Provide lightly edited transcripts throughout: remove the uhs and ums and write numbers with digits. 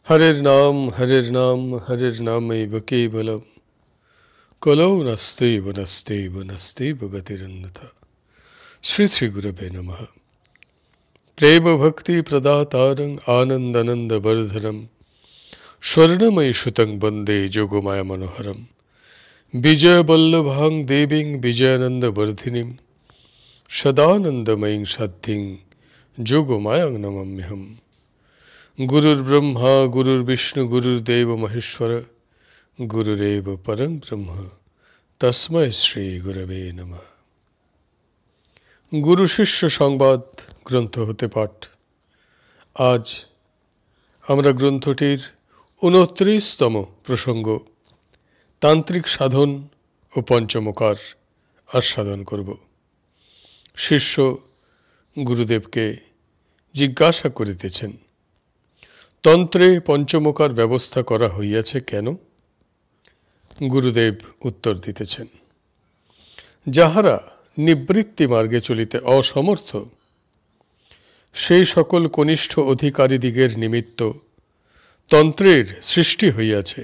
हरिर् नाम हरिर्नामैव केवलम कलौ नस्त्यैव नस्त्यैव नस्त्यैव गतिरन्यथा। श्री श्री गुरवे नमः। प्रेम भक्ति प्रदातारं आनंदानंद वर्धनम स्वर्णमयी सुतं वंदे जोगमाया मनोहरम विजय वल्लभां देवीं विजयानंद वर्धिनीं सदानंदमयीं साध्यीं जोगमायां नमाम्यहम्। गुरुर्ब्रह्मा गुरुर्विष्णु गुरुर्देव महेश्वर गुरुरेव परं ब्रह्म तस्मै श्री गुरवे नमः। गुरु शिष्य संवाद ग्रंथ होते पाठ। आज আমরা গ্রন্থটির 29তম প্রসঙ্গ তান্ত্রিক সাধন ও পঞ্চমকার আস্বাদন করব। শিষ্য গুরুদেবকে জিজ্ঞাসা করিতেছেন, তন্ত্রে পঞ্চমকার ব্যবস্থা করা হইয়াছে কেন? গুরুদেব উত্তর দিতেছেন, যাহারা নিবৃত্তি মার্গে চলিতে অসমর্থ সেই সকল কনিষ্ঠ অধিকারীদিগের নিমিত্ত তন্ত্রের সৃষ্টি হইয়াছে।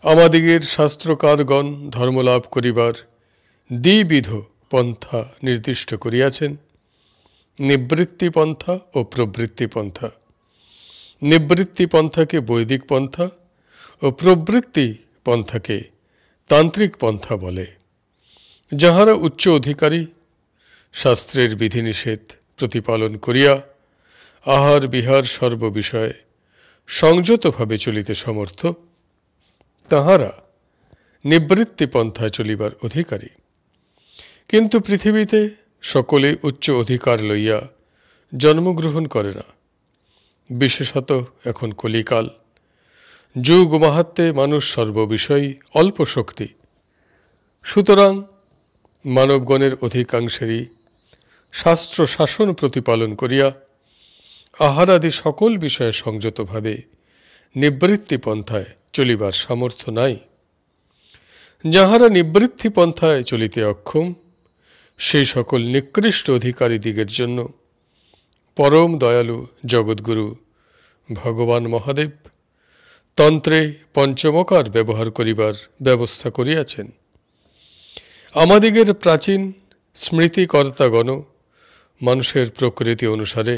আমাদিগের শাস্ত্রকারগণ ধর্মলাভ করিবার দ্বিবিধ পন্থা নির্দিষ্ট করিয়াছেন, নিবৃত্তি পন্থা ও প্রবৃত্তি পন্থা। নিবৃত্তি পন্থাকে বৈদিক পন্থা ও প্রবৃত্তি পন্থাকে তান্ত্রিক পন্থা বলে। যাহারা উচ্চ অধিকারী শাস্ত্রের বিধিনিষেধ প্রতিপালন করিয়া আহার বিহার সর্ববিষয়ে সংযতভাবে চলিতে সমর্থ, তাহারা নিবৃত্তি পন্থায় চলিবার অধিকারী। কিন্তু পৃথিবীতে সকলে উচ্চ অধিকার লইয়া জন্মগ্রহণ করে না। বিশেষত এখন কলিকাল, যুগ মাহাত্ম্যে মানুষ সর্ববিষয়ী অল্প শক্তি। সুতরাং মানবগণের অধিকাংশেরই শাস্ত্র শাসন প্রতিপালন করিয়া আহারাদি সকল বিষয়ে সংযতভাবে নিবৃত্তি পন্থায় চলিবার সামর্থ্য নাই। যাহারা নিবৃত্তি পন্থায় চলিতে অক্ষম সেই সকল নিকৃষ্ট অধিকারীদিগের জন্য পরম দয়ালু জগৎগুরু ভগবান মহাদেব তন্ত্রে পঞ্চমকার ব্যবহার করিবার ব্যবস্থা করিয়াছেন। আমাদিগের প্রাচীন স্মৃতিকর্তাগণ মানুষের প্রকৃতি অনুসারে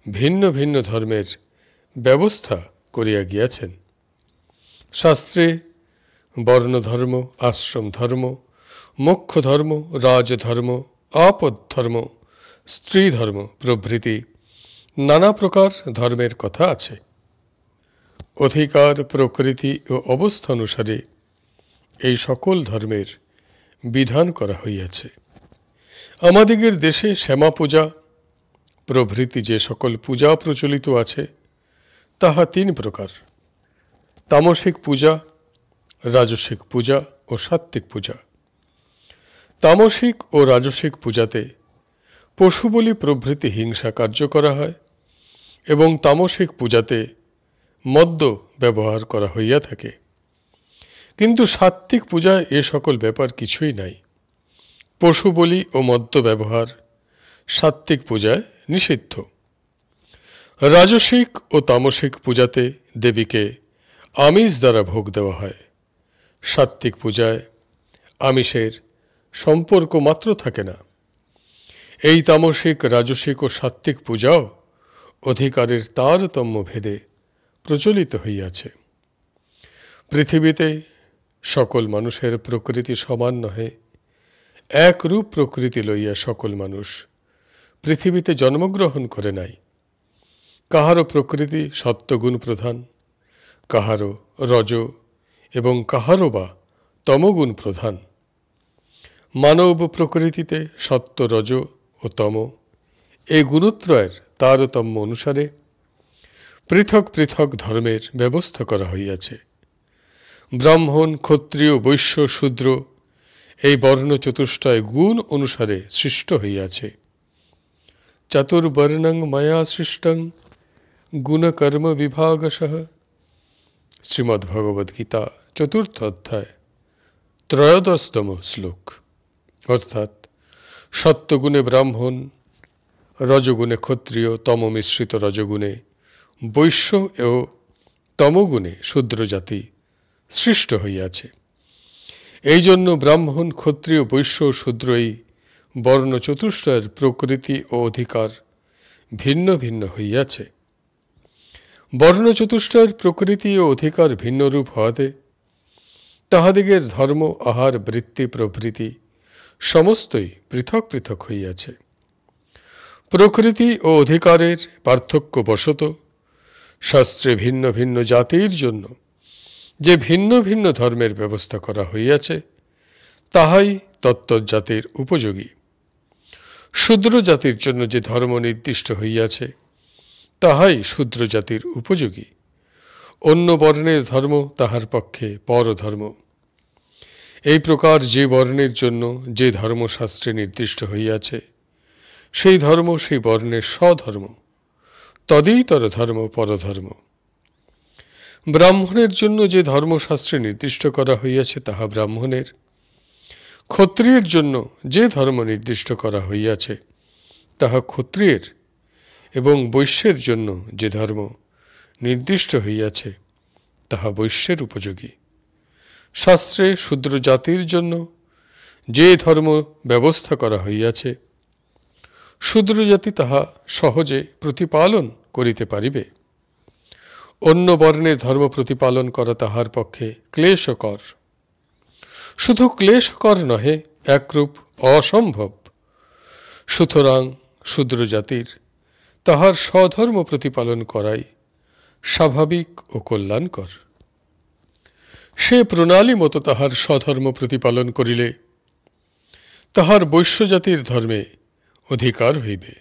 ভিন্ন ভিন্ন ধর্মের ব্যবস্থা করিয়া গিয়াছেন। শাস্ত্রে বর্ণধর্ম, আশ্রম ধর্ম, মোক্ষ ধর্ম, রাজধর্ম, আপদ ধর্ম, স্ত্রী ধর্ম প্রভৃতি নানা প্রকার ধর্মের কথা আছে। অধিকার, প্রকৃতি ও অবস্থা অনুসারে এই সকল ধর্মের বিধান করা হইয়াছে। আমাদিগের দেশে শ্যামা পূজা প্রভৃতি যে সকল পূজা প্রচলিত আছে তাহা 3 প্রকার: তামসিক পূজা, রাজসিক পূজা ও সাত্ত্বিক পূজা। তামসিক ও রাজসিক পূজাতে পশু বলি প্রভৃতি হিংসা কার্য করা হয় এবং তামসিক পূজাতে মদ্য ব্যবহার করা হইয়া থাকে। কিন্তু সাত্ত্বিক পূজায় এ সকল ব্যাপার কিছুই নাই। পশু বলি ও মদ্য ব্যবহার সাত্ত্বিক পূজায় নিষিদ্ধ। রাজসিক ও তামসিক পূজাতে দেবীকে আমিষ দ্বারা ভোগ দেওয়া হয়। সাত্ত্বিক পূজায় আমিষের সম্পর্ক মাত্র থাকে না। এই তামসিক, রাজসিক ও সাত্ত্বিক পূজাও অধিকারের তারতম্য ভেদে প্রচলিত হইয়াছে। পৃথিবীতে সকল মানুষের প্রকৃতি সমান নহে। একরূপ প্রকৃতি লইয়া সকল মানুষ পৃথিবীতে জন্মগ্রহণ করে নাই। কাহারও প্রকৃতি সত্ত্বগুণ প্রধান, কাহারও রজ এবং কাহারও বা তমগুণ প্রধান। মানব প্রকৃতিতে সত্ত্ব, রজ ও তম এই গুণত্রয়ের তারতম্য অনুসারে পৃথক পৃথক ধর্মের ব্যবস্থা করা হইয়াছে। ব্রাহ্মণ, ক্ষত্রিয়, বৈশ্য, শূদ্র এই বর্ণ চতুষ্টয় গুণ অনুসারে সৃষ্ট হইয়াছে। চাতুর্বর্ণং মায়া সৃষ্টং গুণকর্ম বিভাগশঃ। শ্রীমদ্ভগবদ্গীতা 4th অধ্যায় 13তম শ্লোক। অর্থাৎ সত্যগুণে ব্রাহ্মণ, রজগুণে ক্ষত্রিয়, তম মিশ্রিত রজগুণে বৈশ্য ও তমগুণে শূদ্র জাতি সৃষ্ট হইয়াছে। এই জন্য ব্রাহ্মণ, ক্ষত্রিয়, বৈশ্য ও শূদ্র এই বর্ণ চতুষ্টয়ের প্রকৃতি ও অধিকার ভিন্ন ভিন্ন হইয়াছে। বর্ণ চতুষ্টয়ের প্রকৃতি ও অধিকার ভিন্নরূপ হওয়াতে তাহাদিগের ধর্ম, আহার, বৃত্তি প্রভৃতি সমস্তই পৃথক পৃথক হইয়াছে। প্রকৃতি ও অধিকারের পার্থক্য বশত শাস্ত্রে ভিন্ন ভিন্ন জাতির জন্য যে ভিন্ন ভিন্ন ধর্মের ব্যবস্থা করা হইয়াছে তাহাই তত্ত্বজাতির উপযোগী। শূদ্র জাতির জন্য যে ধর্ম নির্দিষ্ট হইয়াছে তাহাই শূদ্র জাতির উপযোগী। অন্য বর্ণের ধর্ম তাহার পক্ষে পরধর্ম। এই প্রকার যে বর্ণের জন্য যে ধর্মশাস্ত্রে নির্দিষ্ট হইয়াছে সেই ধর্ম সেই বর্ণের স্বধর্ম, তদিতর ধর্ম পরধর্ম। ব্রাহ্মণের জন্য যে ধর্মশাস্ত্রে নির্দিষ্ট করা হইয়াছে তাহা ব্রাহ্মণের, ক্ষত্রিয়ের জন্য যে ধর্ম নির্দিষ্ট করা হইয়াছে তাহা ক্ষত্রিয়ের, এবং বৈশ্যের জন্য যে ধর্ম নির্দিষ্ট হইয়াছে তাহা বৈশ্যের উপযোগী। শাস্ত্রে শূদ্র জাতির জন্য যে ধর্ম ব্যবস্থা করা হইয়াছে শূদ্র জাতি তাহা সহজে প্রতিপালন করিতে পারিবে। অন্য বর্ণের ধর্ম প্রতিপালন করা তাহার পক্ষে ক্লেশকর। শুধু ক্লেশকর নহে, একরূপ অসম্ভব। সুতরাং শূদ্র জাতির তাহার স্বধর্ম প্রতিপালন করাই স্বাভাবিক ও কল্যাণকর। সে প্রণালী মতো তাহার স্বধর্ম প্রতিপালন করিলে তাহার বৈশ্য জাতির ধর্মে অধিকার হইবে।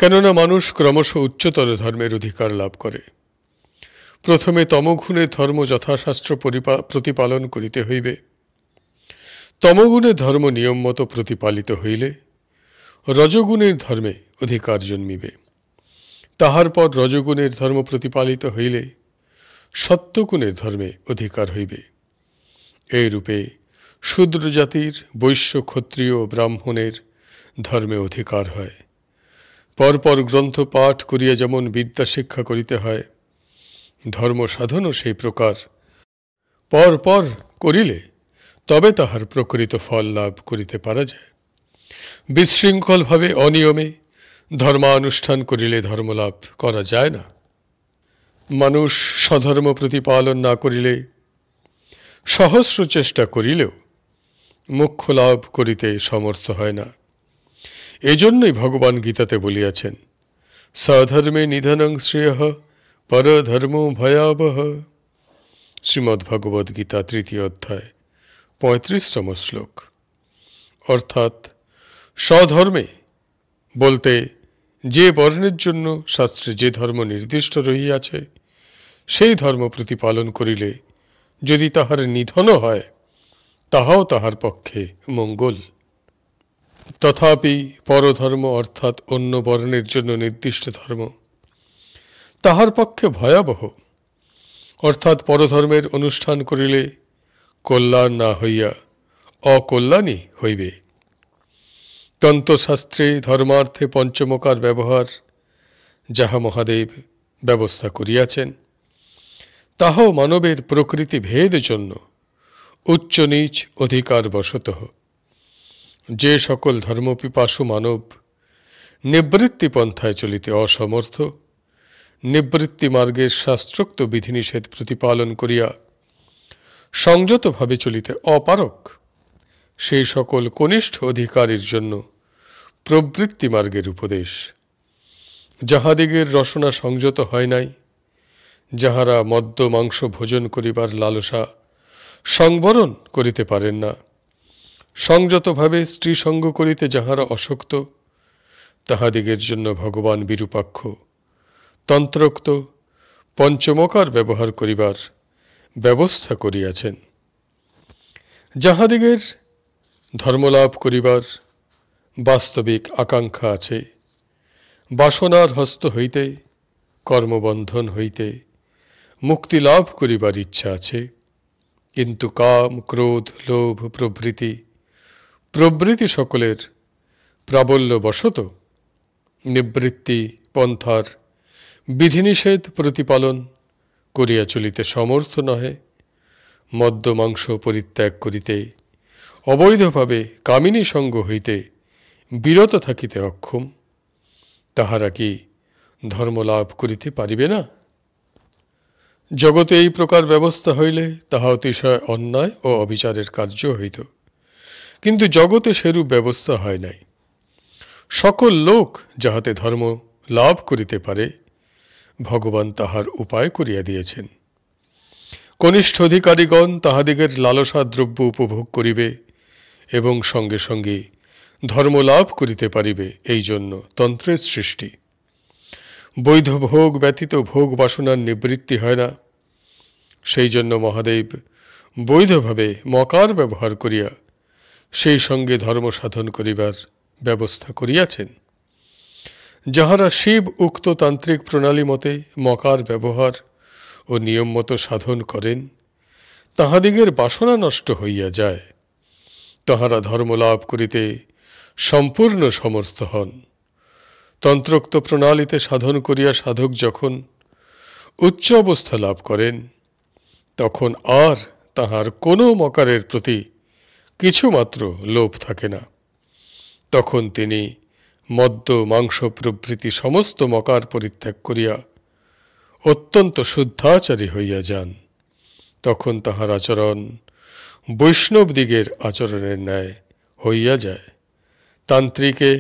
কেননা মানুষ ক্রমশ উচ্চতর ধর্মের অধিকার লাভ করে। প্রথমে তমগুণের ধর্ম যথাশাস্ত্র প্রতিপালন করিতে হইবে। তমগুণের ধর্ম নিয়ম মতো প্রতিপালিত হইলে রজগুণের ধর্মে অধিকার জন্মিবে। তাহার পর রজগুণের ধর্ম প্রতিপালিত হইলে সত্যগুণের ধর্মে অধিকার হইবে। এই রূপে শূদ্র জাতির বৈশ্য, ক্ষত্রিয়, ব্রাহ্মণের ধর্মে অধিকার হয়। পরপর গ্রন্থ পাঠ করিয়া যেমন বিদ্যা শিক্ষা করিতে হয়, ধর্ম সাধনও সেই প্রকার পর পর করিলে তবে তাহার প্রকৃত ফল লাভ করিতে পারা যায়। বিশৃঙ্খলভাবে অনিয়মে ধর্মানুষ্ঠান করিলে ধর্মলাভ করা যায় না। মানুষ স্বধর্ম প্রতিপালন না করিলে সহস্র চেষ্টা করিলেও মোক্ষ লাভ করিতে সমর্থ হয় না। এজন্যই ভগবান গীতাতে বলিয়াছেন, স্বধর্মে নিধনং শ্রেয়ঃ পরধর্ম ভয়াবহ। শ্রীমদ্ভগবদ্ গীতা 3 অধ্যায় 35তম শ্লোক। অর্থাৎ স্বধর্মে বলতে যে বর্ণের জন্য শাস্ত্রে যে ধর্ম নির্দিষ্ট রহিয়াছে সেই ধর্ম প্রতিপালন করিলে যদি তাহার নিধনও হয় তাহাও তাহার পক্ষে মঙ্গল। তথাপি পরধর্ম অর্থাৎ অন্য বর্ণের জন্য নির্দিষ্ট ধর্ম তাহার পক্ষে ভয়াবহ। অর্থাৎ পরধর্মের অনুষ্ঠান করিলে কল্যাণ না হইয়া অকল্যাণই হইবে। তন্ত্রশাস্ত্রে ধর্মার্থে পঞ্চমকার ব্যবহার যাহা মহাদেব ব্যবস্থা করিয়াছেন তাহাও মানবের প্রকৃতি ভেদ জন্য উচ্চ নীচ অধিকার বশতঃ যে সকল ধর্মপিপাসু মানব নিবৃত্তি পন্থায় চলিতে অসমর্থ, নিবৃত্তি মার্গের শাস্ত্রোক্ত বিধিনিষেধ প্রতিপালন করিয়া সংযতভাবে চলিতে অপারক, সেই সকল কনিষ্ঠ অধিকারীর জন্য প্রবৃত্তি মার্গের উপদেশ। যাহাদিগের রসনা সংযত হয় নাই, যাহারা মদ্য মাংস ভোজন করিবার লালসা সংবরণ করিতে পারেন না, সংযতভাবে স্ত্রী সঙ্গ করিতে যাহারা অশক্ত, তাহাদিগের জন্য ভগবান বিরূপাক্ষ তন্ত্রোক্ত পঞ্চমকার ব্যবহার করিবার ব্যবস্থা করিয়াছেন। যাহাদিগের ধর্মলাভ করিবার বাস্তবিক আকাঙ্ক্ষা আছে, বাসনার হস্ত হইতে কর্মবন্ধন হইতে মুক্তি লাভ করিবার ইচ্ছা আছে, কিন্তু কাম, ক্রোধ, লোভ প্রভৃতি সকলের প্রাবল্যবশত নিবৃত্তি পন্থার বিধিনিষেধ প্রতিপালন করিয়া চলিতে সমর্থ নহে, মদ্য মাংস পরিত্যাগ করিতে, অবৈধভাবে কামিনী সঙ্গ হইতে বিরত থাকিতে অক্ষম, তাহারা কি ধর্মলাভ করিতে পারিবে না? জগতে এই প্রকার ব্যবস্থা হইলে তাহা অতিশয় অন্যায় ও অবিচারের কার্য হইত, কিন্তু জগতে সেরূপ ব্যবস্থা হয় নাই। সকল লোক যাহাতে ধর্ম লাভ করিতে পারে, ভগবান তাহার উপায় করিয়া দিয়েছেন। কনিষ্ঠ অধিকারীগণ তাহাদিগের লালসা দ্রব্য উপভোগ করিবে এবং সঙ্গে সঙ্গে ধর্ম লাভ করিতে পারিবে, এই জন্য তন্ত্রের সৃষ্টি। বৈধ ভোগ ব্যতীত ভোগ বাসনার নিবৃত্তি হয় না। সেই জন্য মহাদেব বৈধভাবে মকার ব্যবহার করিয়া সেই সঙ্গে ধর্ম সাধন করিবার ব্যবস্থা করিয়াছেন। যাহারা শিব উক্ত তান্ত্রিক প্রণালী মতে মকার ব্যবহার ও নিয়ম মতো সাধন করেন, তাহাদিগের বাসনা নষ্ট হইয়া যায়, তাহারা ধর্মলাভ করিতে সম্পূর্ণ সমর্থ হন। তন্ত্রোক্ত প্রণালীতে সাধন করিয়া সাধক যখন উচ্চ অবস্থা লাভ করেন, তখন আর তাহার কোনো মকারের প্রতি কিছুমাত্র লোভ থাকে না। তখন তিনি মদ্য মাংস প্রভৃতি সমস্ত মকার পরিত্যাগ করিয়া অত্যন্ত শুদ্ধাচারী হইয়া যান। তখন তাহার আচরণ বৈষ্ণবদিগের আচরণের ন্যায় হইয়া যায়। তান্ত্রিকে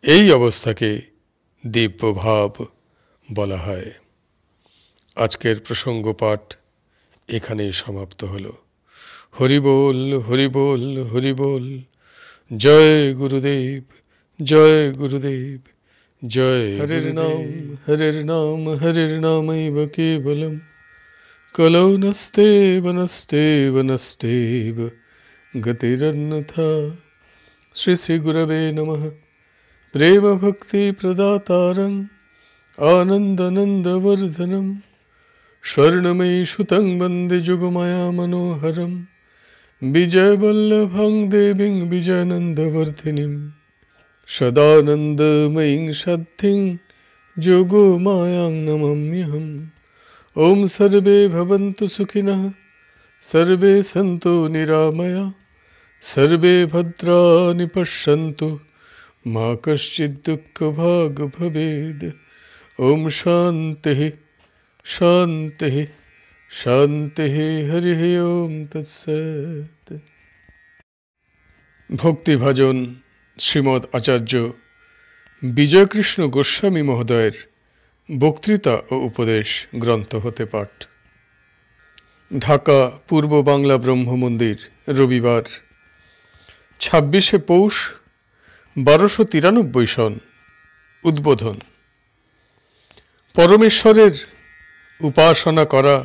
এই অবস্থাকে দিব্যভাব বলা হয়। আজকের প্রসঙ্গ পাঠ এখানেই সমাপ্ত হল। হরি বল, হরি বল, হরি বল। জয় গুরুদেব, জয় গুরুদেব, জয় হরির নাম হরির নামৈব কেবলম, কলৌ নস্তেব নস্তেব নস্তেব গতিরন্যথা। শ্রী শ্রী গুরবে নমঃ। প্রেম ভক্তি প্রদাতারং আনন্দনন্দবর্ধনম, স্বর্ণময়ী সুতং বন্দে যুগমায়া মনোহরম, বিজয়বল্লভং দেবীং বিজয়ানন্দবর্ধিনীম, সদানন্দময়ীং সদ্ধিং যোগমায়াং নমাম্যহম। ওম সর্বে ভবন্তু সুখিনঃ, সর্বে সন্তু নিরাময়া, সর্বে ভদ্রাণি পশ্যন্তু, মা কশ্চিৎ দুঃখভাগ ভবেদ। ওম শান্তিঃ শান্তিঃ শান্তিঃ। হরি ওম তৎসৎ। ভক্তিভাজন শ্রীমদ্ আচার্য বিজয়কৃষ্ণ গোস্বামী মহোদয়ের বক্তৃতা ও উপদেশ গ্রন্থ হতে পাঠ। ঢাকা পূর্ব বাংলা ব্রহ্মমন্দির, রবিবার 26শে পৌষ 1293 সন। উদ্বোধন। পরমেশ্বরের উপাসনা করা,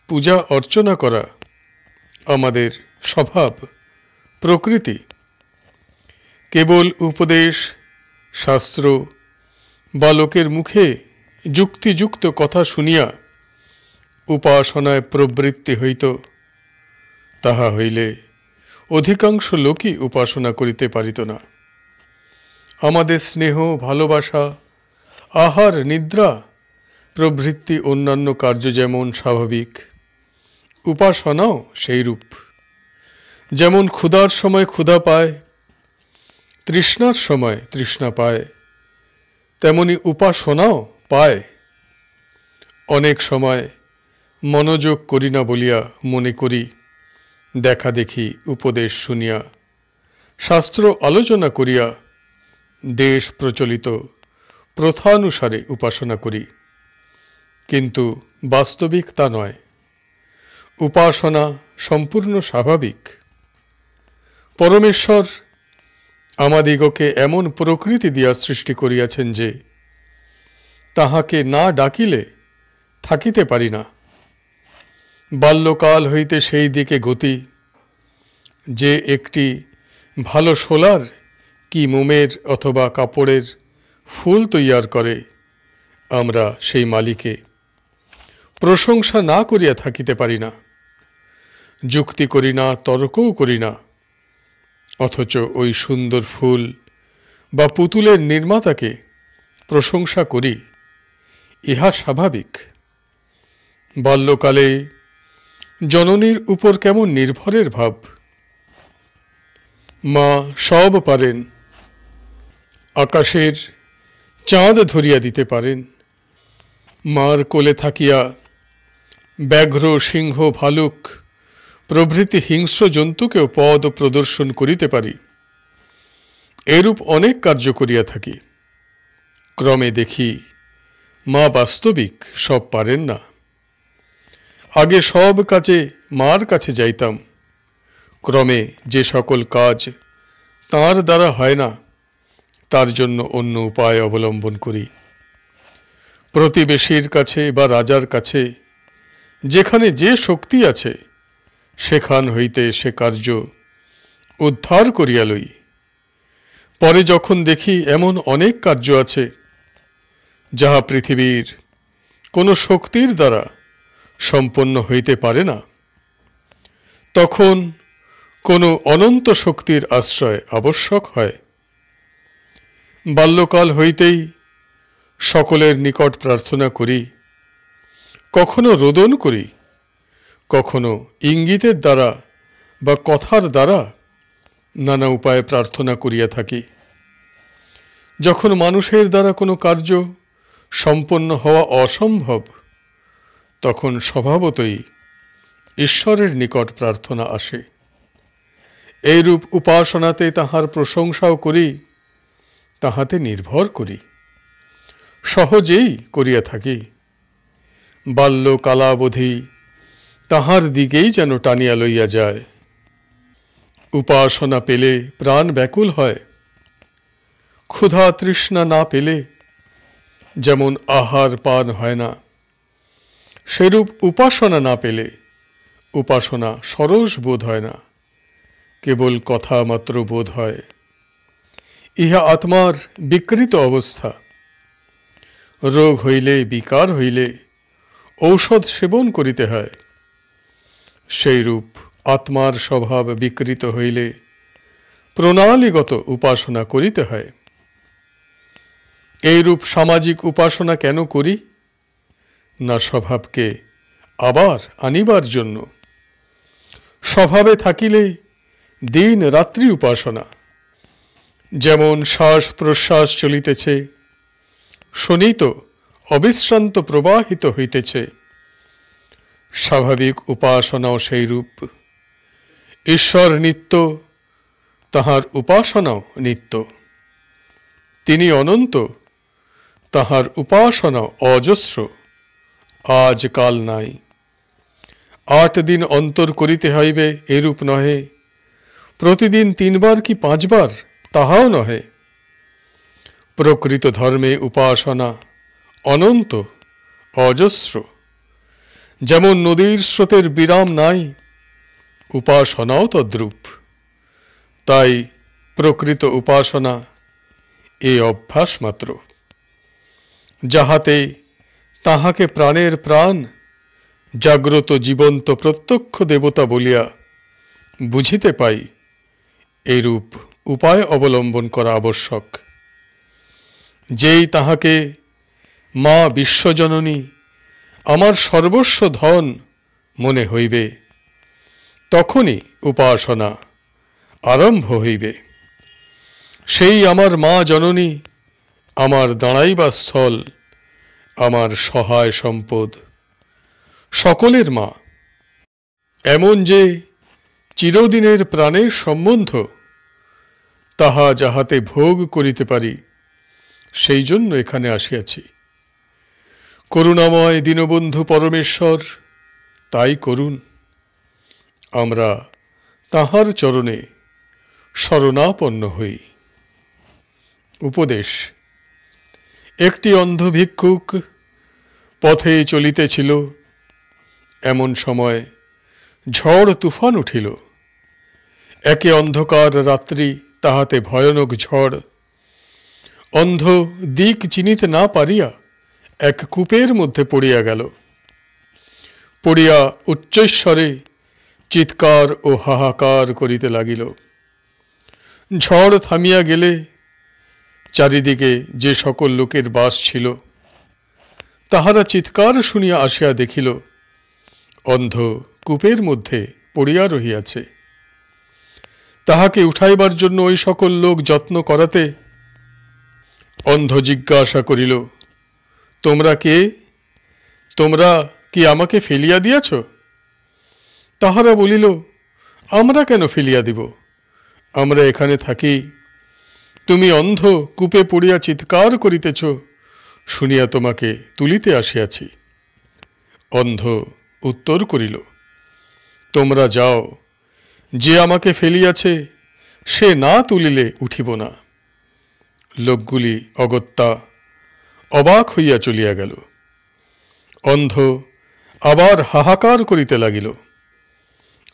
পূজা অর্চনা করা আমাদের স্বভাব, প্রকৃতি। কেবল উপদেশ, শাস্ত্র বা লোকের মুখে যুক্তিযুক্ত কথা শুনিয়া উপাসনায় প্রবৃত্তি হইত, তাহা হইলে অধিকাংশ লোকই উপাসনা করিতে পারিত না। আমাদের স্নেহ, ভালোবাসা, আহার, নিদ্রা প্রভৃতি অন্যান্য কার্য যেমন স্বাভাবিক, উপাসনাও সেইরূপ। যেমন ক্ষুধার সময় ক্ষুধা পায়, তৃষ্ণার সময় তৃষ্ণা পায়, তেমনি উপাসনাও পায়। অনেক সময় মনোযোগ করি না বলিয়া মনে করি, দেখা দেখি উপদেশ শুনিয়া, শাস্ত্র আলোচনা করিয়া, দেশ প্রচলিত প্রথানুসারে উপাসনা করি, কিন্তু বাস্তবিক তা নয়। উপাসনা সম্পূর্ণ স্বাভাবিক। পরমেশ্বর আমাদিগকে এমন প্রকৃতি দিয়া সৃষ্টি করিয়াছেন যে তাহাকে না ডাকিলে থাকিতে পারি না। বাল্যকাল হইতে সেই দিকে গতি। যে একটি ভালো সোলার কি মোমের অথবা কাপড়ের ফুল তৈয়ার করে, আমরা সেই মালিকে প্রশংসা না করিয়া থাকিতে পারি না। যুক্তি করি না, তর্কও করি না, অথচ ওই সুন্দর ফুল বা পুতুলের নির্মাতাকে প্রশংসা করি। ইহা স্বাভাবিক। বাল্যকালে জননীর উপর কেমন নির্ভরের ভাব। মা সব পারেন, আকাশের চাঁদ ধরিয়া দিতে পারেন। মার কোলে থাকিয়া ব্যাঘ্র, সিংহ, ভালুক প্রভৃতি হিংস্র জন্তুকেও পদ প্রদর্শন করিতে পারি। এরূপ অনেক কার্য করিয়া থাকি। ক্রমে দেখি মা বাস্তবিক সব পারেন না। আগে সব কাজে মার কাছে যাইতাম। ক্রমে যে সকল কাজ তাঁর দ্বারা হয় না, তার জন্য অন্য উপায় অবলম্বন করি। প্রতিবেশীর কাছে বা রাজার কাছে যেখানে যে শক্তি আছে, সেখান হইতে সে কার্য উদ্ধার করিয়া লই। পরে যখন দেখি এমন অনেক কার্য আছে যাহা পৃথিবীর কোনো শক্তির দ্বারা সম্পন্ন হইতে পারে না, তখন কোনো অনন্ত শক্তির আশ্রয় আবশ্যক হয়। বাল্যকাল হইতেই সকলের নিকট প্রার্থনা করি, কখনো রোদন করি, কখনো ইঙ্গিতের দ্বারা বা কথার দ্বারা নানা উপায়ে প্রার্থনা করিয়া থাকি। যখন মানুষের দ্বারা কোনো কার্য সম্পন্ন হওয়া অসম্ভব, তখন স্বভাবতই ঈশ্বরের নিকট প্রার্থনা আসে। এইরূপ উপাসনাতে তাহার প্রশংসাও করি, তাহাতে নির্ভর করি, সহজেই করিয়া থাকি। বাল্যকালাবধি তাহার দিকেই যেন টানিয়া লইয়া যায়। উপাসনা পেলে প্রাণ ব্যাকুল হয়। ক্ষুধা তৃষ্ণা না পেলে যেমন আহার পান হয় না, সেরূপ উপাসনা না পেলে উপাসনা সরস বোধ হয় না, কেবল কথা মাত্র বোধ হয়। ইহা আত্মার বিকৃত অবস্থা। রোগ হইলে, বিকার হইলে ঔষধ সেবন করিতে হয়। সেইরূপ আত্মার স্বভাব বিকৃত হইলে প্রণালীগত উপাসনা করিতে হয়। এইরূপ সামাজিক উপাসনা কেন করি? না স্বভাবকে আবার আনিবার জন্য। স্বভাবে থাকিলে দিন রাত্রি উপাসনা। যেমন শ্বাস প্রশ্বাস চলিতেছে, শোনিত অবিশ্রান্ত প্রবাহিত হইতেছে, স্বাভাবিক উপাসনাও সেইরূপ। ঈশ্বর নিত্য, তাহার উপাসনাও নিত্য। তিনি অনন্ত, তাহার উপাসনাও অজস্র, আজ কাল নাই। 8 দিন অন্তর করিতে হইবে এরূপ নহে, প্রতিদিন 3 বার কি 5 বার তাহাও নহে। প্রকৃত ধর্মে উপাসনা অনন্ত, অজস্র। যেমন নদীর স্রোতের বিরাম নাই, উপাসনাও তদ্রূপ। তাই প্রকৃত উপাসনা এই অভ্যাস মাত্র, যাহাতে তাহাকে প্রাণের প্রাণ, জাগ্রত জীবন্ত প্রত্যক্ষ দেবতা বলিয়া বুঝিতে পাই। এইরূপ উপায় অবলম্বন করা আবশ্যক। যেই তাহাকে মা বিশ্বজননী, আমার সর্বস্ব ধন মনে হইবে, তখনই উপাসনা আরম্ভ হইবে। সেই আমার মা জননী আমার দাঁড়াইবা স্থল, আমার সহায় সম্পদ, সকলের মা। এমন যে চিরদিনের প্রাণের সম্বন্ধ, তাহা যাহাতে ভোগ করিতে পারি, সেই জন্য এখানে আসিয়াছি। করুণাময় দীনবন্ধু পরমেশ্বর তাই করুন। আমরা তাহার চরণে শরণাপন্ন হই। উপদেশ। একটি অন্ধ ভিক্ষুক পথে চলিতেছিল। এমন সময় ঝড় তুফান উঠিল। একে অন্ধকার রাত্রি, তাহাতে ভয়ানক ঝড়। অন্ধ দিক চিনিতে না পারিয়া এক কূপের মধ্যে পড়িয়া গেল। পড়িয়া উচ্চৈঃস্বরে চিৎকার ও হাহাকার করিতে লাগিল। ঝড় থামিয়া গেলে চারিদিকে যে সকল লোকের বাস ছিল, তাহারা চিৎকার শুনিয়া আসিয়া দেখিল অন্ধ কূপের মধ্যে পড়িয়া রহিয়াছে। তাহাকে উঠাইবার জন্য ওই সকল লোক যত্ন করাতে অন্ধ জিজ্ঞাসা করিল, তোমরা কে? তোমরা কি আমাকে ফেলিয়া দিয়াছ? তাহারা বলিল, আমরা কেন ফেলিয়া দিব? আমরা এখানে থাকি, তুমি অন্ধ কূপে পড়িয়া চিৎকার করিতেছ শুনিয়া তোমাকে তুলিতে আসিয়াছি। অন্ধ উত্তর করিল, তোমরা যাও, যে আমাকে ফেলিয়াছে সে না তুলিলে উঠিব না। লোকগুলি অগত্যা অবাক হইয়া চলিয়া গেল। অন্ধ আবার হাহাকার করিতে লাগিল।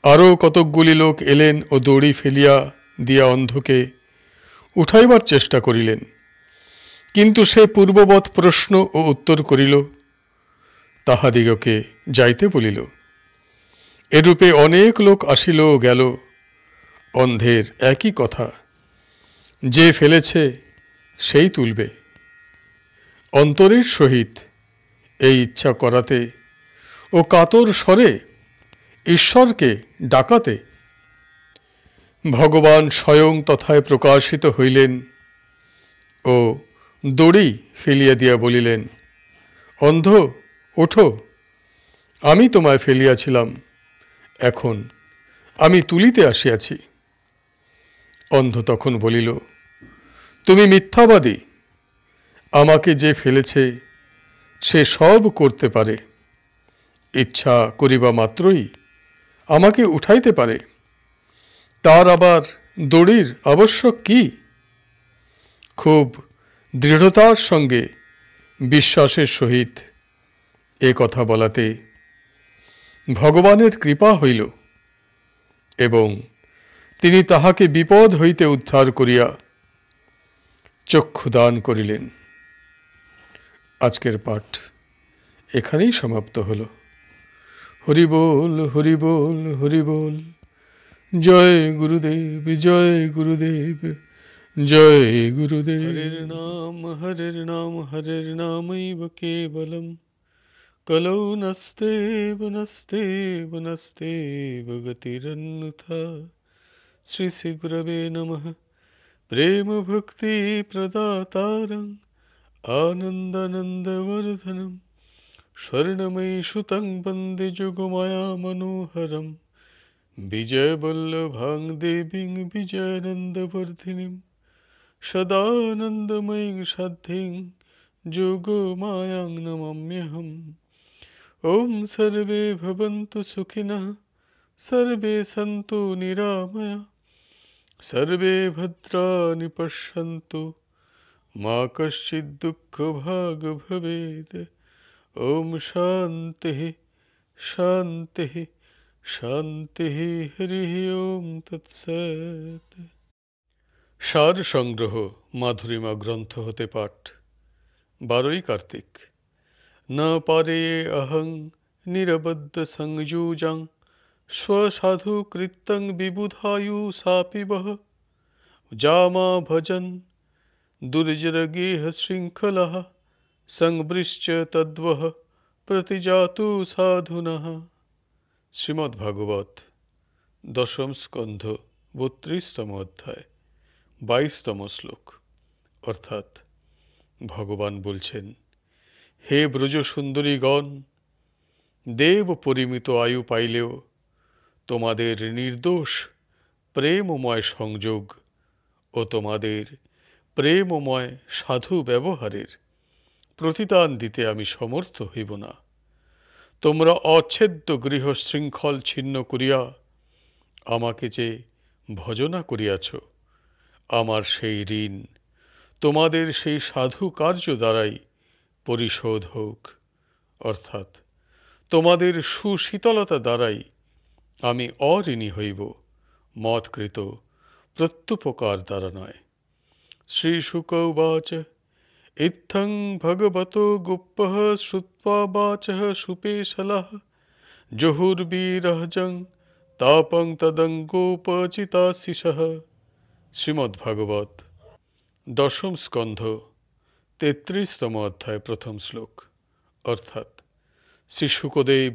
আরও কতকগুলি লোক এলেন ও দড়ি ফেলিয়া দিয়া অন্ধকে উঠাইবার চেষ্টা করিলেন, কিন্তু সে পূর্ববৎ প্রশ্ন ও উত্তর করিল, তাহাদিগকে যাইতে বলিল। এরূপে অনেক লোক আসিল ও গেল। অন্ধের একই কথা, যে ফেলেছে সেই তুলবে। অন্তরের সহিত এই ইচ্ছা করাতে ও কাতর স্বরে ঈশ্বরকে ডাকাতে ভগবান স্বয়ং তথায় প্রকাশিত হইলেন ও দড়ি ফেলিয়া দিয়া বলিলেন, অন্ধ ওঠো, আমি তোমায় ফেলিয়াছিলাম, এখন আমি তুলিতে আসিয়াছি। অন্ধ তখন বলিল, তুমি মিথ্যাবাদী, আমাকে যে ফেলেছে সে সব করতে পারে, ইচ্ছা করিবা মাত্রই আমাকে উঠাইতে পারে, তার আবার দড়ির আবশ্যক কি? খুব দৃঢ়তার সঙ্গে বিশ্বাসের সহিত এ কথা বলাতে ভগবানের কৃপা হইল এবং তিনি তাহাকে বিপদ হইতে উদ্ধার করিয়া চক্ষুদান করিলেন। আজকের পাঠ এখানেই সমাপ্ত হল। হরি বল, হরি বল, হরি বল। জয় গুরুদেব, জয় গুরুদেব, জয় গুরুদেব। হরের নাম হরের কেবলম, কলৌ নস্তেব নস্তেব নস্তেব গতিরন্যথা। শ্রী শ্রী গুরবে নমঃ। প্রেম ভক্তি প্রদাতারং আনন্দানন্দবর্ধনম স্বর্ণময়ী সুতং বন্দে যুগমায়া মনোহরম বিজয়বল্লভাং দেবীং বিজয়ানন্দবর্ধিনীং সদানন্দময়ীং সাধ্যিং যোগমায়াং নমাম্যহম। ওম সর্বে ভবন্তু সুখিনঃ, সর্বে সন্তু নিরাময়া, সর্বে ভদ্রাণি পশ্যন্তু, মা কশ্চিৎ দুঃখভাগ ভবেৎ। ওম শান্তিঃ শান্তিঃ শান্তিঃ। হরি ওম তৎসৎ। সার সংগ্রহ মাধুরীমা গ্রন্থ হতে পাঠ। 12ই কার্তিক। न पारे अहं निरबद्ध संयुजां स्वसाधु कृतं विबुधायु सापि वः जामा भजन् दुर्जरगेह शृङ्खलः संवृश्च तद्वः प्रतिजातु साधुनः। শ্রীমদ্ভাগবত দশম স্কন্ধ 32তম অধ্যায় 22তম শ্লোক। অর্থাৎ ভগবান বলছেন, হে ব্রজ সুন্দরীগণ, দেব পরিমিত আয়ু পাইলেও তোমাদের নির্দোষ প্রেমময় সংযোগ ও তোমাদের প্রেমময় সাধু ব্যবহারের প্রতিদান দিতে আমি সমর্থ হইব না। তোমরা অচ্ছেদ্য গৃহ শৃঙ্খল ছিন্ন করিয়া আমাকে যে ভজনা করিয়াছ, আমার সেই ঋণ তোমাদের সেই সাধু কার্য দ্বারাই পরিশোধ হোক। অর্থাৎ তোমাদের সুশীতলতা দ্বারাই আমি অঋণী হইব, মৎকৃত প্রত্যুপকার দ্বারা নয়। শ্রীশুক উবাচ ইত্থং ভগবতো গুপ্তঃ শ্রুত্বা বাচঃ সুপেশলঃ জহুর্বীরহজং তাপং তদঙ্গোপচিতাশিষঃ। শ্রীমদ্ভাগবত দশম স্কন্ধ 33তম অধ্যায় প্রথম শ্লোক। অর্থাৎ শ্রী শুকদেব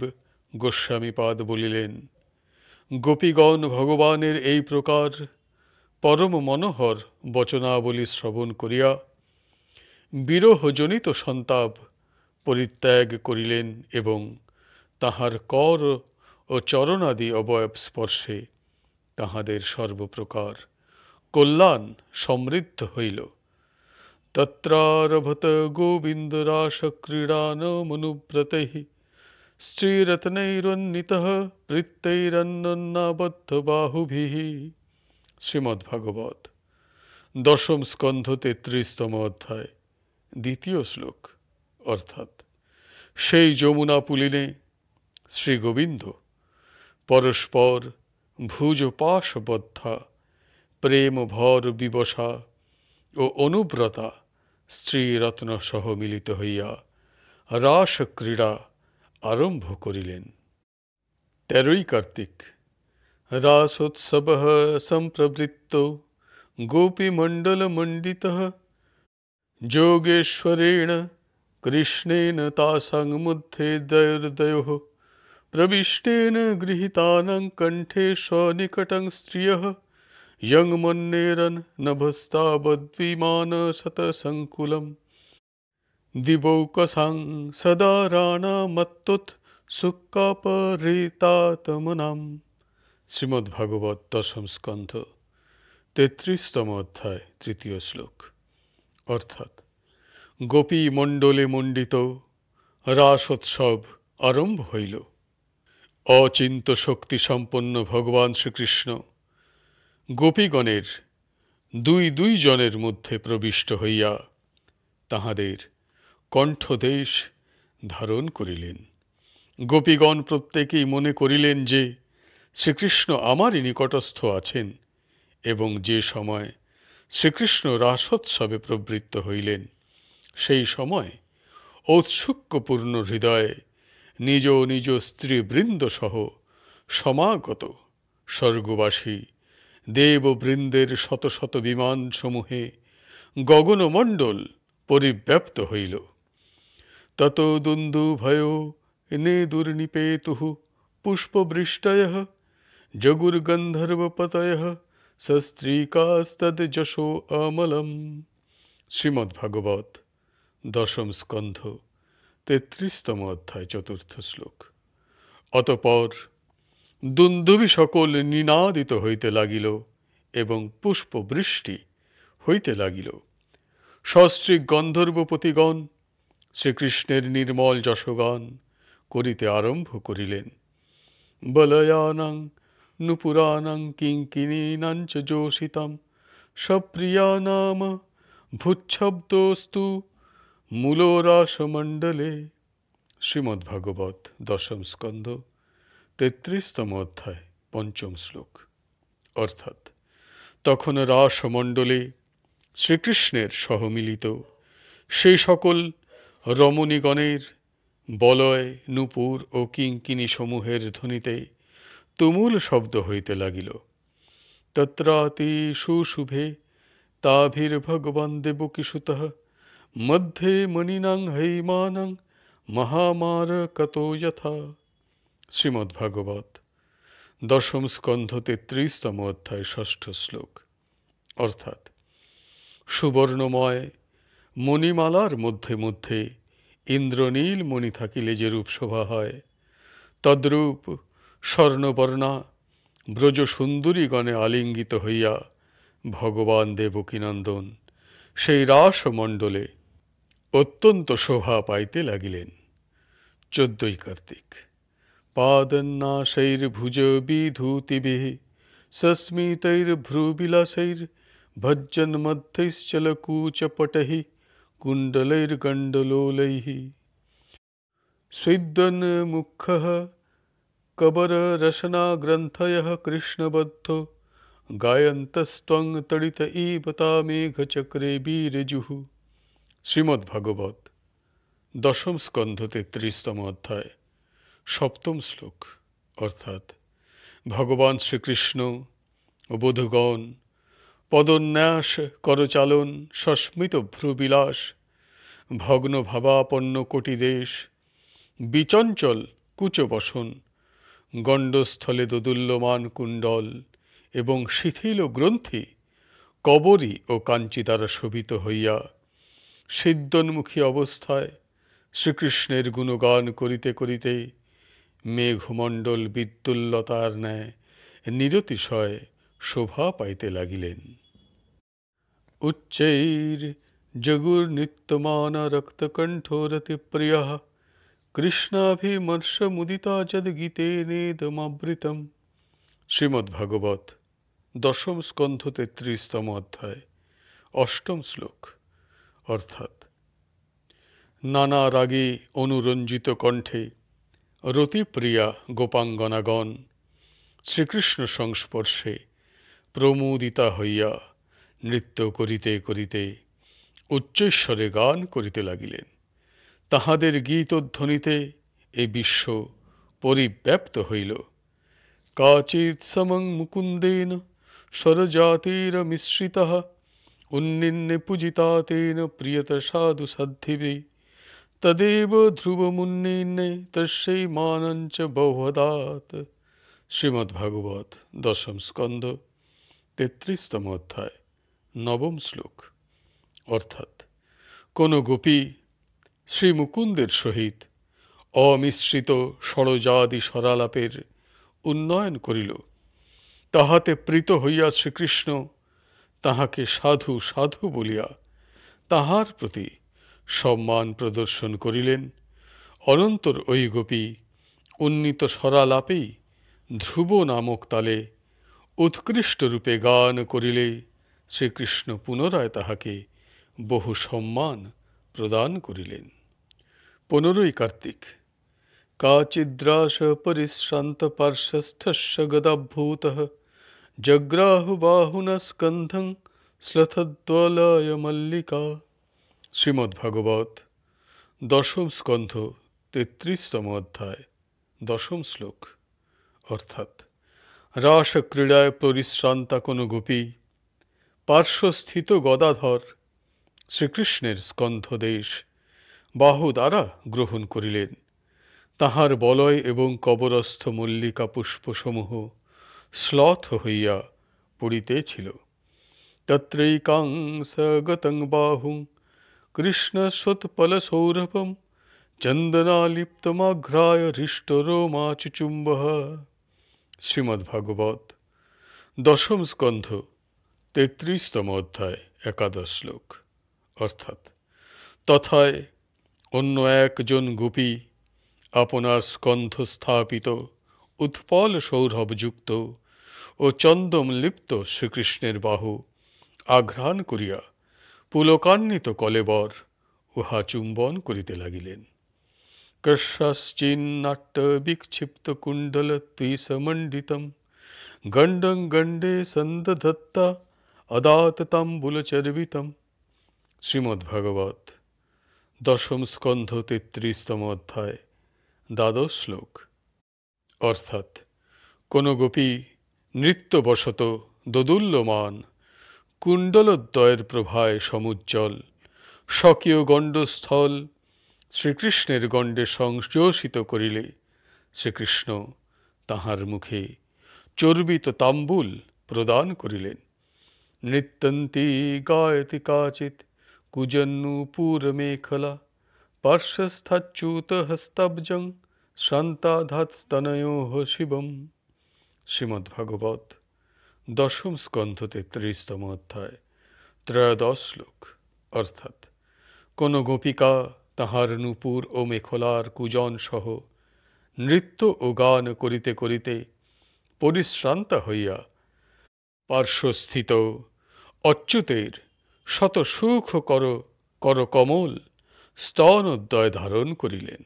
গোস্বামীপাদ বলিলেন, গোপীগণ ভগবানের এই প্রকার পরম মনোহর বচনাবলী শ্রবণ করিয়া বিরহজনিত সন্তাপ পরিত্যাগ করিলেন এবং তাহার কর ও চরণাদি অবয়ব স্পর্শে তাহাদের সর্বপ্রকার কল্যাণ সমৃদ্ধ হইল। তত্রারভত গোবিন্দরাসক্রীড়ানমনুব্রতৈঃ শ্রীরত্নৈরন্বিতঃ বৃত্তৈরন্যন্নাবদ্ধবাহুভিঃ। শ্রীমদ্ভাগবত দশম স্কন্ধ 33তম অধ্যায় দ্বিতীয় শ্লোক। অর্থাৎ সেই যমুনা পুলিনে শ্রী গোবিন্দ পরস্পর ভুজপাশবদ্ধা প্রেম ভর বিবশা ও অনুব্রতা স্ত্রীরত্ন সহ মিলিত হইয়া রাসক্রীড়া আরম্ভ করিলেন। 13ই কার্তিক। রাসোৎসব সম্প্রবৃত্ত গোপীমণ্ডলমণ্ডিতঃ যোগেশ্বরেণ কৃষ্ণেন তাসাং মধ্যে দয়োর্দয়োঃ প্রবিষ্টেন গৃহীতানাং কণ্ঠে সনিকটং স্ত্রিয়ঃ यं मन्नेरन् नभस्तावद्विमानशतसङ्कुलं दिवौकसां सदा राणामत्तुत्सुकापहृतात्मनाम्। শ্রীমদ্ভাগবত দশম স্কন্ধ 33তম অধ্যায় তৃতীয় শ্লোক। অর্থাৎ গোপী মণ্ডলে মণ্ডিত রাসোৎসব আরম্ভ হইল। অচিন্ত শক্তি সম্পন্ন ভগবান শ্রীকৃষ্ণ গোপীগণের দুই জনের মধ্যে প্রবিষ্ট হইয়া তাহাদের কণ্ঠদেশ ধারণ করিলেন। গোপীগণ প্রত্যেকেই মনে করিলেন যে শ্রীকৃষ্ণ আমারই নিকটস্থ আছেন এবং যে সময় শ্রীকৃষ্ণ রাসোৎসবে প্রবৃত্ত হইলেন সেই সময় ঔৎসুক্যপূর্ণ হৃদয়ে নিজ নিজ স্ত্রীবৃন্দ সহ সমাগত স্বর্গবাসী দেববৃন্দের শত শত বিমান সমূহে গগনমণ্ডল পরিব্যাপ্ত হইল। তত দুন্দুভয়ো নেদুর্নিপেতুঃ পুষ্পবৃষ্টয়ঃ জগুর্গন্ধর্বপতয়ঃ সস্ত্রীকাস্তদ্যশো অমলম। শ্রীমদ্ভাগবত দশম স্কন্ধ 33তম অধ্যায় চতুর্থ শ্লোক। অতঃপর দুন্দুভি সকল নিনাদিত হইতে লাগিল এবং পুষ্পবৃষ্টি হইতে লাগিল। সস্ত্রীক গন্ধর্বপতিগণ শ্রীকৃষ্ণের নির্মল যশগান করিতে আরম্ভ করিলেন। বলয়ানাং নুপুরানাং কিঙ্কিণীনাঞ্চ যোষিতাম সপ্রিয়ানাম ভূচ্ছব্দোস্তু মূলোরাসমণ্ডলে। শ্রীমদ্ভাগবত দশম স্কন্ধ 33তম অধ্যায় পঞ্চম শ্লোক। অর্থাৎ তখন রাসমণ্ডলে শ্রীকৃষ্ণের সহমিলিত সেই সকল রমণীগণের বলয় নূপুর ও কিঙ্কিণী সমূহের ধ্বনিতে তুমুল শব্দ হইতে লাগিল। তত্রাতি সুশুভে তাভির্ভগবান দেবকীসুতঃ মধ্যে মণিনাং হৈমানাং মহামারকতো যথা। শ্রীমদ্ভাগবত দশম স্কন্ধ 33তম অধ্যায় ষষ্ঠ শ্লোক। অর্থাৎ সুবর্ণময় মণিমালার মধ্যে মধ্যে ইন্দ্রনীল মণি থাকিলে যেরূপ শোভা হয় তদ্রূপ স্বর্ণবর্ণা ব্রজ সুন্দরীগণে আলিঙ্গিত হইয়া ভগবান দেবকীনন্দন সেই রাসমণ্ডলে অত্যন্ত শোভা পাইতে লাগিলেন। 14ই কার্তিক। পাদন্নাশৈর্ভুজবিধূতিभिः सस्मितैर्भ्रूविलासैर्भज्जन्मध्यैश्चलकूचपटैः कुण्डलैर्गण्डलोलैः स्विद्दन्मुखः कबररशनाग्रन्थयः कृष्णबद्धो गायन्तस्त्वं तडित इव तामेघचक्रे বিরজুঃ। শ্রীমদ্ভাগবত দশম স্কন্ধ 33তম অধ্যায় সপ্তম শ্লোক। অর্থাৎ ভগবান শ্রীকৃষ্ণ ও বধূগণ পদন্যাস করচালন সস্মিত ভ্রুবিলাস ভগ্ন ভাবাপন্ন কোটিদেশ বিচঞ্চল কুচবসন, গণ্ডস্থলে দোদুল্যমান কুণ্ডল এবং শিথিল গ্রন্থি কবরী ও কাঞ্চি দ্বারা শোভিত হইয়া সিদ্ধন্মুখী অবস্থায় শ্রীকৃষ্ণের গুণগান করিতে করিতে মেঘমণ্ডল বিদ্যুল্লতার ন্যায় নিরতিশয় শোভা পাইতে লাগিলেন। উচ্চৈর জগুর্নিত্যমানা রক্তকণ্ঠোরতিপ্রিয়ঃ কৃষ্ণাভিমর্ষমুদিতা যদ্গীতেনেদমাবৃতম। শ্রীমদ্ভাগবত, দশম স্কন্ধ, 33তম অধ্যায়, অষ্টম শ্লোক। অর্থাৎ নানা রাগে অনুরঞ্জিত কণ্ঠে রতিপ্রিয়া গোপাঙ্গনাগণ শ্রীকৃষ্ণ সংস্পর্শে প্রমোদিতা হইয়া নৃত্য করিতে করিতে উচ্চৈঃস্বরে গান করিতে লাগিলেন। তাহাদের গীতধ্বনিতে এ বিশ্ব পরিব্যাপ্ত হইল। কাচিৎ সমং মুকুন্দেন স্বরজাতিরমিশ্রিতঃ উন্নিন্নে পূজিতা তেন প্রিয়ত সাধু সাধ্বিবে তদেব ধ্রুবমুন্নিন্নে তস্যৈ মানঞ্চ বহুদাত। শ্রীমদ্ভাগবত, দশম স্কন্ধ, 33তম অধ্যায়, নবম শ্লোক। অর্থাৎ কোন গোপী শ্রী মুকুন্দের সহিত অমিশ্রিত ষড়জাদি স্বরালাপের উন্নয়ন করিল, তাহাতে প্রীত হইয়া শ্রীকৃষ্ণ তাহাকে সাধু সাধু বলিয়া তাহার প্রতি সম্মান প্রদর্শন করিলেন। অনন্তর ওই গোপী উন্নীত স্বরালাপেই ধ্রুব নামক তালে উৎকৃষ্টরূপে গান করিলে শ্রীকৃষ্ণ পুনরায় তাহাকে বহু সম্মান প্রদান করিলেন। 15ই কার্তিক। কাচিদ্রাস পরিশ্রান্ত পার্শ্বস্থস্য গদাভূতঃ জগ্রাহু বাহুনা স্কন্ধং শ্লথদ্বলয় মল্লিকা। শ্রীমদ্ভাগবত, দশম স্কন্ধ, 33তম অধ্যায়, দশম শ্লোক। অর্থাৎ রাসক্রীড়ায় পরিশ্রান্তা কোনো গোপী পার্শ্বস্থিত গদাধর শ্রীকৃষ্ণের স্কন্ধদেশ বাহু দ্বারা গ্রহণ করিলেন। তাহার বলয় এবং কবরস্থ মল্লিকা পুষ্পসমূহ শ্লথ হইয়া পড়িতেছিল। তত্রৈকাং সগতং বাহুং কৃষ্ণস্বৎপলসৌরভম চন্দনালিপ্তমাঘ্রায় হৃষ্টরোমাচুচুম্বঃ। শ্রীমদ্ভাগবত, দশম স্কন্ধ, 33তম অধ্যায়, একাদশ শ্লোক। অর্থাৎ তথায় অন্য একজন গোপী আপনার স্কন্ধ স্থাপিত উৎপল সৌরভযুক্ত ও চন্দন লিপ্ত শ্রীকৃষ্ণের বাহু আঘ্রাণ করিয়া পুলকান্বিত কলেবর উহা চুম্বন করিতে লাগিলেন। কস্যাশ্চিন্নাট্য বিক্ষিপ্ত কুণ্ডল ত্রিসমণ্ডিতম গণ্ডং গণ্ডে সন্দধত্তা অদাত তাম্বুলচর্বিতম। শ্রীমদ্ভাগবত, দশম স্কন্ধ, 33তম অধ্যায়, দ্বাদশ শ্লোক। অর্থাৎ কোন গোপী নৃত্যবশত দোদুল্যমান কুণ্ডলোদ্বয়ের প্রভায় সমুজ্জ্বল স্বকীয় গণ্ডস্থল শ্রীকৃষ্ণের গণ্ডে সংযোষিত করিলে শ্রীকৃষ্ণ তাহার মুখে চর্বিত তাম্বুল প্রদান করিলেন। নৃত্যন্তি গায়তি কাচিৎ কুজন্নূপুরমেখলা পার্শ্বস্থাচ্যুতহস্তাব্জং শ্রান্তাধাতস্তনয়োঃ শিবম। শ্রীমদ্ভাগবত, দশম স্কন্ধ, 33তম অধ্যায়, ত্রয়োদশ শ্লোক। অর্থাৎ কোন গোপিকা তাহার নূপুর ও মেখলার কুজন সহ নৃত্য ও গান করিতে করিতে পরিশ্রান্তা হইয়া পার্শ্বস্থিত অচ্যুতের শত সুখ করকমল স্তনোদ্বয় ধারণ করিলেন।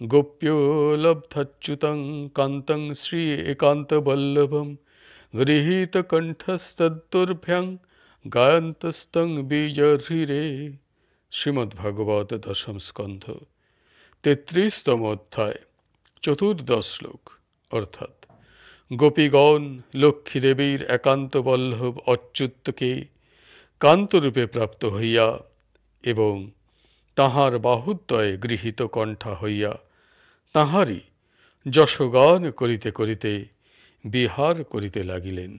গোপ্যো লব্ধাচ্যুতং কান্তং শ্রী একান্তবল্লভম গৃহীত কণ্ঠস্তদ্দুর্ভ্যাং গায়ন্তস্তং বীজহৃরে। শ্রীমদ্ভাগবত, দশম স্কন্ধ, 33তম অধ্যায়, চতুর্দশ শ্লোক। অর্থাৎ গোপীগণ লক্ষ্মীদেবীর একান্ত বল্লভ অচ্যুতকে কান্তরূপে প্রাপ্ত হইয়া এবং তাহার বাহুদ্বয়ে গৃহীত কণ্ঠা হইয়া তাঁহারই যশগান করিতে করিতে বিহার করিতে লাগিলেন।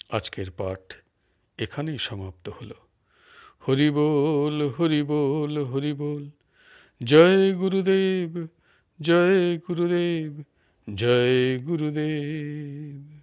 আজকের পাঠ এখানেই সমাপ্ত হল। হরি বল, হরি বল, হরি বল। জয় গুরুদেব, জয় গুরুদেব, জয় গুরুদেব।